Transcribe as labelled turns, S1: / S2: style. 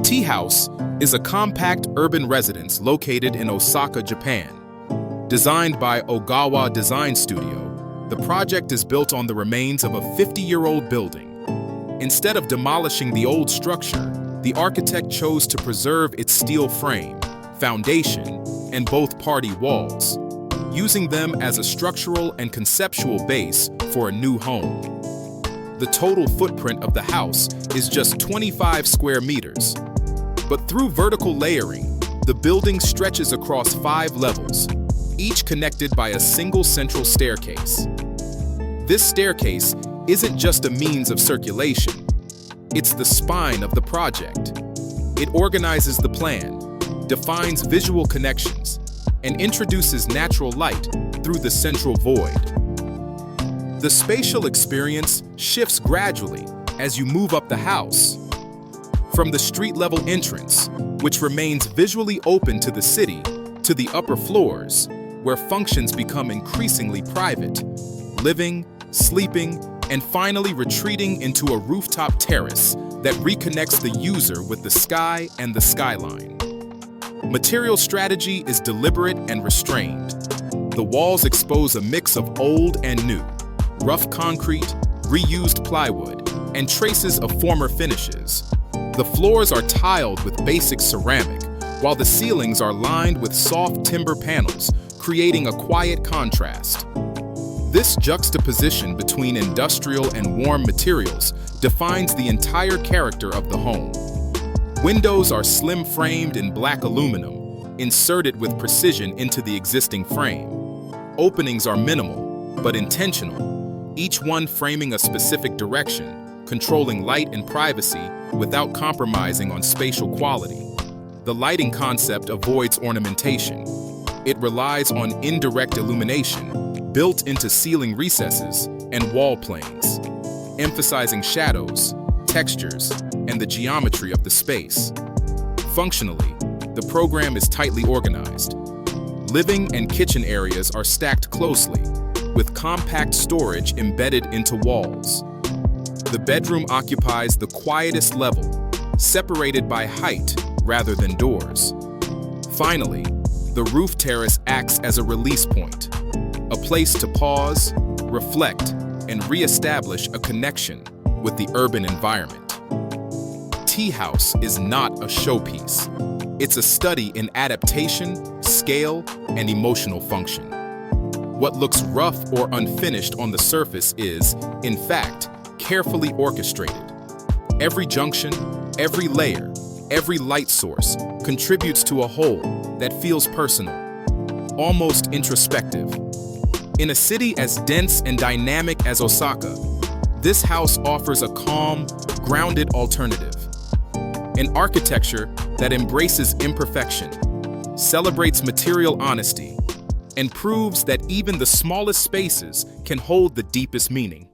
S1: T.house is a compact urban residence located in Osaka, Japan. Designed by Ogawaa Design Studio, the project is built on the remains of a 50-year-old building. Instead of demolishing the old structure, the architect chose to preserve its steel frame, foundation, and both party walls, using them as a structural and conceptual base for a new home. The total footprint of the house is just 25 square meters. But through vertical layering, the building stretches across 5 levels, each connected by a single central staircase. This staircase isn't just a means of circulation. It's the spine of the project. It organizes the plan, defines visual connections, and introduces natural light through the central void. The spatial experience shifts gradually as you move up the house. From the street-level entrance, which remains visually open to the city, to the upper floors, where functions become increasingly private, living, sleeping, and finally retreating into a rooftop terrace that reconnects the user with the sky and the skyline. Material strategy is deliberate and restrained. The walls expose a mix of old and new, rough concrete, reused plywood, and traces of former finishes. The floors are tiled with basic ceramic, while the ceilings are lined with soft timber panels, creating a quiet contrast. This juxtaposition between industrial and warm materials defines the entire character of the home. Windows are slim-framed in black aluminum, inserted with precision into the existing frame. Openings are minimal, but intentional, each one framing a specific direction, controlling light and privacy without compromising on spatial quality. The lighting concept avoids ornamentation. It relies on indirect illumination, built into ceiling recesses and wall planes, emphasizing shadows, textures, and the geometry of the space. Functionally, the program is tightly organized. Living and kitchen areas are stacked closely, with compact storage embedded into walls. The bedroom occupies the quietest level, separated by height rather than doors. Finally, the roof terrace acts as a release point, a place to pause, reflect, and re-establish a connection with the urban environment. T.house is not a showpiece. It's a study in adaptation, scale, and emotional function. What looks rough or unfinished on the surface is, in fact, carefully orchestrated. Every junction, every layer, every light source contributes to a whole that feels personal, almost introspective. In a city as dense and dynamic as Osaka, this house offers a calm, grounded alternative. An architecture that embraces imperfection, celebrates material honesty, and proves that even the smallest spaces can hold the deepest meaning.